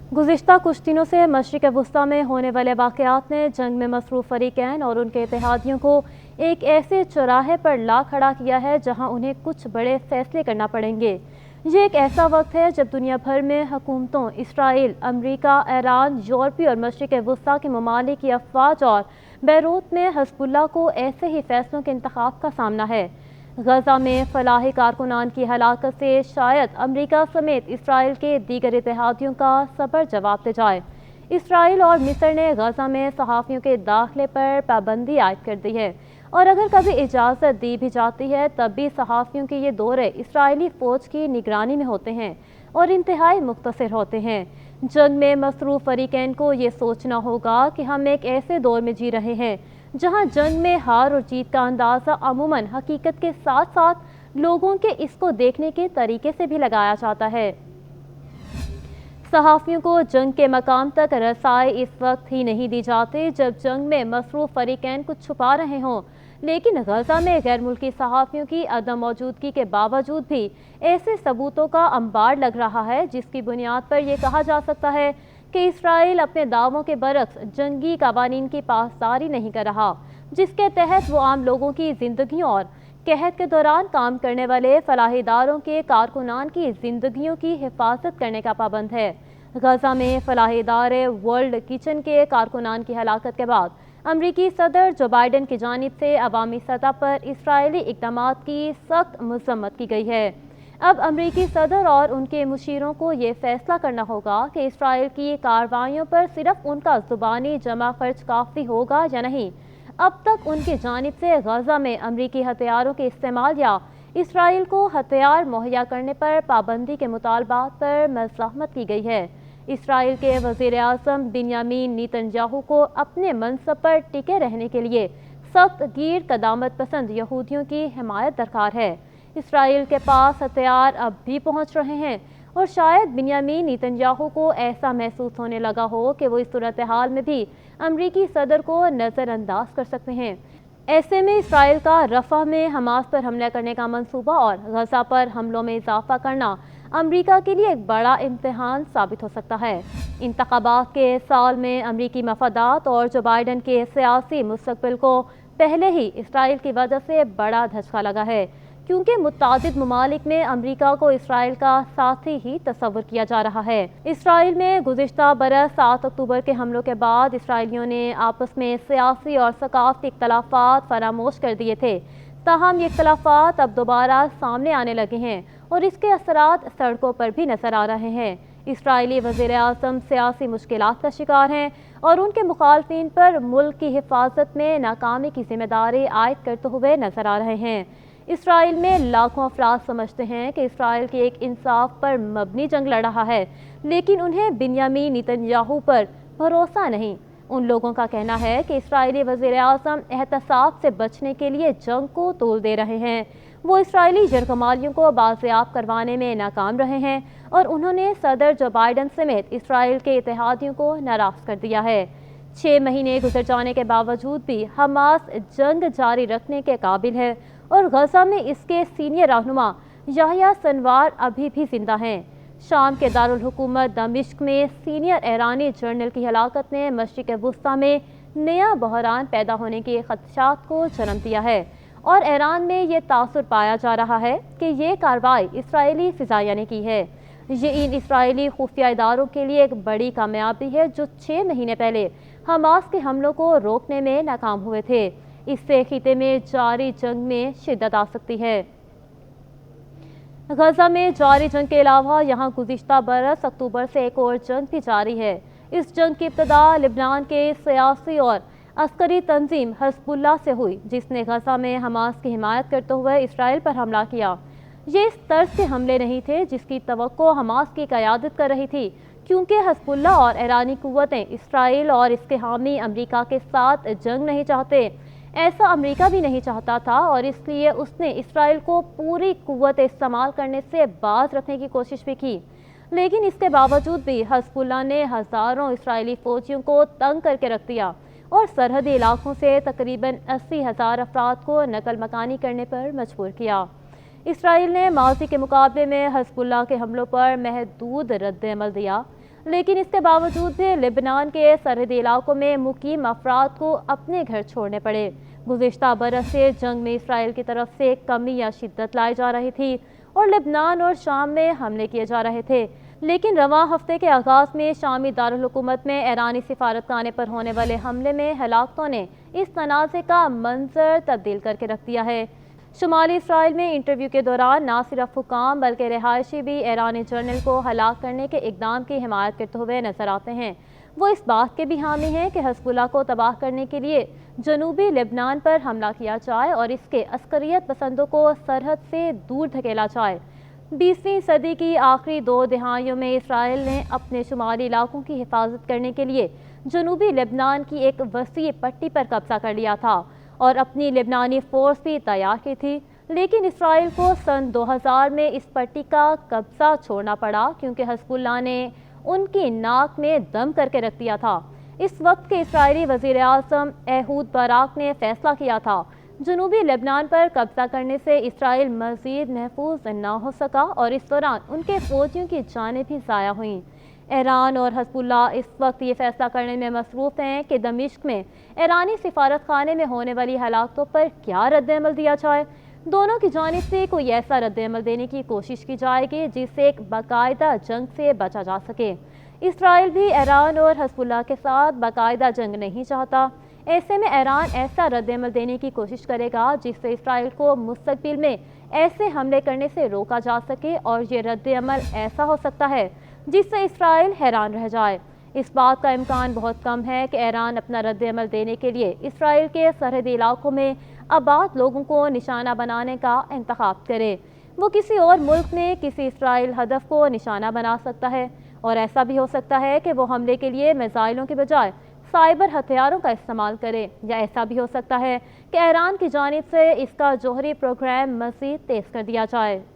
गुज़िश्ता कुछ दिनों से मशरिक़ वस्ती में होने वाले वाक़यात ने जंग में मसरूफ़ फ़रीक़ैन और उनके इत्तेहादियों को एक ऐसे चौराहे पर ला खड़ा किया है जहां उन्हें कुछ बड़े फ़ैसले करना पड़ेंगे। ये एक ऐसा वक्त है जब दुनिया भर में हुकूमतों इसराइल, अमरीका, ईरान, यूरोपीय और मशरिक़ वस्ती के ममालिक की अफ़वाज और बैरूत में हिज़्बुल्लाह को ऐसे ही फ़ैसलों के इंतख़ाब का सामना है। गजा में फलाही कारकुनान की हलाकत से शायद अमरीका समेत इसराइल के दीगर इत्तेहादियों का सबर जवाब दे जाए। इसराइल और मिस्र ने गजा में सहाफ़ियों के दाखिले पर पाबंदी आयद कर दी है और अगर कभी इजाज़त दी भी जाती है तब भी सहाफ़ियों के ये दौरे इसराइली फ़ौज की निगरानी में होते हैं और इंतहाई मुख्तसर होते हैं। जंग में मसरूफ़ फ़रीक़ैन को ये सोचना होगा कि हम एक ऐसे दौर में जी रहे हैं जहां जंग में हार और जीत का अंदाज़ा अमूमन हकीकत के साथ साथ लोगों के इसको देखने के तरीके से भी लगाया जाता है। सहाफ़ियों को जंग के मकाम तक रसाई इस वक्त ही नहीं दी जाती जब जंग में मसरूफ़ फ़रीक़ैन कुछ छुपा रहे हों, लेकिन गजा में गैर मुल्की सहाफ़ियों की अदम मौजूदगी के बावजूद भी ऐसे सबूतों का अंबार लग रहा है जिसकी बुनियाद पर यह कहा जा सकता है कि इसराइल अपने दावों के बरक्स जंगी कवानीन की पासदारी नहीं कर रहा, जिसके तहत वो आम लोगों की जिंदगियों और कहत के दौरान काम करने वाले फलाहीदारों के कारकुनान की जिंदगियों की हिफाजत करने का पाबंद है। गजा में फलाहीदार वर्ल्ड किचन के कारकुनान की हलाकत के बाद अमरीकी सदर जो बाइडन की जानिब से अवामी सतह पर इसराइली इक़दामात की सख्त मज़म्मत की गई है। अब अमरीकी सदर और उनके मुशीरों को ये फैसला करना होगा कि इसराइल की कार्रवाइयों पर सिर्फ उनका ज़ुबानी जमा खर्च काफ़ी होगा या नहीं। अब तक उनकी जानिब से गजा में अमरीकी हथियारों के इस्तेमाल या इसराइल को हथियार मुहैया करने पर पाबंदी के मुतालबात पर मज़ाहमत की गई है। इसराइल के वज़ीर आज़म बिन्यामीन नेतन्याहू को अपने मनसब पर टिके रहने के लिए सख्त गीर कदामत पसंद यहूदियों की हिमायत दरकार है। इसराइल के पास हथियार अब भी पहुंच रहे हैं और शायद बिन्यामीन नेतन्याहू को ऐसा महसूस होने लगा हो कि वो इस सूरत हाल में भी अमरीकी सदर को नज़रअंदाज कर सकते हैं। ऐसे में इसराइल का रफ़ा में हमास पर हमला करने का मंसूबा और गजा पर हमलों में इजाफा करना अमरीका के लिए एक बड़ा इम्तिहान साबित हो सकता है। इंतखाबात के साल में अमरीकी मफादात और जो बाइडन के सियासी मुस्तकबिल को पहले ही इसराइल की वजह से बड़ा धचका लगा है, क्योंकि मुतादिद ममालिक में अमरीका को इसराइल का साथी ही तस्वर किया जा रहा है। इसराइल में गुज़िश्ता बरस 7 अक्टूबर के हमलों के बाद इसराइलियों ने आपस में सियासी और सकाफती इख्तलाफात फरामोश कर दिए थे। ताहम ये इख्तलाफात अब दोबारा सामने आने लगे हैं और इसके असरात सड़कों पर भी नजर आ रहे हैं। इसराइली वज़ीर आज़म सियासी मुश्किलात का शिकार हैं और उनके मुखालफिन पर मुल्क की हिफाजत में नाकामी की जिम्मेदारी आयद करते हुए नजर आ रहे हैं। इसराइल में लाखों अफराद समझते हैं कि इसराइल की एक इंसाफ पर मबनी जंग लड़ रहा है, लेकिन उन्हें बिन्यामीन नेतन्याहू पर भरोसा नहीं। उन लोगों का कहना है कि इसराइली वज़ीर आज़म एहतसाब से बचने के लिए जंग को तोल दे रहे हैं। वो इसराइली यरगमालियों को बाजियाब करवाने में नाकाम रहे हैं और उन्होंने सदर जो बाइडन समेत इसराइल के इत्तेहादियों को नाराज़ कर दिया है। 6 महीने गुजर जाने के बावजूद भी हमास जंग जारी रखने के काबिल है और गजा में इसके सीनियर रहनुमा याह्या सिनवार अभी भी जिंदा हैं। शाम के दारुल हुकूमत दमिश्क में सीनियर ईरानी जनरल की हलाकत ने मशरिक़ वस्ती में नया बहरान पैदा होने के खदशात को जन्म दिया है और ईरान में ये तासुर पाया जा रहा है कि ये कार्रवाई इसराइली फ़िज़ाइया ने की है। ये इन इसराइली खुफिया इदारों के लिए एक बड़ी कामयाबी है जो 6 महीने पहले हमास के हमलों को रोकने में नाकाम हुए थे। इससे खिते में जारी जंग में शिद्दत आ सकती है। गजा में जारी जंग के अलावा यहाँ गुज़िश्ता बरस अक्टूबर से एक और जंग भी जारी है। इस जंग की इब्तदा लिबनान के सियासी और अस्करी तंजीम हिज़्बुल्लाह से हुई, जिसने गजा में हमास की हिमायत करते हुए इसराइल पर हमला किया। ये इस तर्ज के हमले नहीं थे जिसकी तवक्को हमास की क़यादत कर रही थी, क्योंकि हिज़्बुल्लाह और ईरानी कुव्वतें इसराइल और इसके हामी अमरीका के साथ जंग नहीं चाहते। ऐसा अमरीका भी नहीं चाहता था और इसलिए उसने इसराइल को पूरी कुव्वत इस्तेमाल करने से बाज रखने की कोशिश भी की। लेकिन इसके बावजूद भी हिज़्बुल्लाह ने हज़ारों इसराइली फ़ौजियों को तंग करके रख दिया और सरहदी इलाकों से तकरीबन 80,000 अफराद को नकल मकानी करने पर मजबूर किया। इसराइल ने माजी के मुकाबले में हिज़्बुल्लाह के हमलों पर महदूद रद्द-ए-अमल दिया, لیکن اس کے باوجود بھی لبنان کے سرحدی علاقوں میں مقیم افراد کو اپنے گھر چھوڑنے پڑے۔ گزشتہ برس سے جنگ میں اسرائیل کی طرف سے کمی یا شدت لائی جا رہی تھی اور لبنان اور شام میں حملے کیے جا رہے تھے، لیکن رواں ہفتے کے آغاز میں شامی دارالحکومت میں ایرانی سفارتخانے پر ہونے والے حملے میں ہلاکتوں نے اس تنازع کا منظر تبدیل کر کے رکھ دیا ہے۔ شمالی اسرائیل میں انٹرویو کے دوران نہ صرف حکام بلکہ رہائشی بھی ایرانی جنرل کو ہلاک کرنے کے اقدام کی حمایت کرتے ہوئے نظر آتے ہیں۔ وہ اس بات کے بھی حامی ہیں کہ حزب اللہ کو تباہ کرنے کے لیے جنوبی لبنان پر حملہ کیا جائے اور اس کے عسکریت پسندوں کو سرحد سے دور دھکیلا جائے۔ 20ویں صدی کی آخری 2 دہائیوں میں اسرائیل نے اپنے شمالی علاقوں کی حفاظت کرنے کے لیے جنوبی لبنان کی ایک وسیع پٹی پر قبضہ کر لیا تھا اور اپنی لبنانی فورس بھی تیار کی تھی، لیکن اسرائیل کو سن 2000 میں اس پٹی کا قبضہ چھوڑنا پڑا کیونکہ حزب اللہ نے ان کی ناک میں دم کر کے رکھ دیا تھا۔ اس وقت کے اسرائیلی وزیر اعظم ایہود باراک نے فیصلہ کیا تھا جنوبی لبنان پر قبضہ کرنے سے اسرائیل مزید محفوظ نہ ہو سکا اور اس دوران ان کے فوجیوں کی جانیں بھی ضائع ہوئیں۔ ایران اور حزب اللہ اس وقت یہ فیصلہ کرنے میں مصروف ہیں کہ دمشق میں ایرانی سفارت خانے میں ہونے والی ہلاکتوں پر کیا رد عمل دیا جائے۔ دونوں کی جانب سے کوئی ایسا رد عمل دینے کی کوشش کی جائے گی جس سے ایک باقاعدہ جنگ سے بچا جا سکے۔ اسرائیل بھی ایران اور حزب اللہ کے ساتھ باقاعدہ جنگ نہیں چاہتا۔ ایسے میں ایران ایسا رد عمل دینے کی کوشش کرے گا جس سے اسرائیل کو مستقبل میں ایسے حملے کرنے سے روکا جا سکے اور یہ رد عمل ایسا ہو سکتا ہے جس سے اسرائیل حیران رہ جائے۔ اس بات کا امکان بہت کم ہے کہ ایران اپنا رد عمل دینے کے لیے اسرائیل کے سرحدی علاقوں میں آباد لوگوں کو نشانہ بنانے کا انتخاب کرے۔ وہ کسی اور ملک میں کسی اسرائیل ہدف کو نشانہ بنا سکتا ہے، اور ایسا بھی ہو سکتا ہے کہ وہ حملے کے لیے میزائلوں کے بجائے سائبر ہتھیاروں کا استعمال کرے، یا ایسا بھی ہو سکتا ہے کہ ایران کی جانب سے اس کا جوہری پروگرام مزید تیز کر دیا جائے۔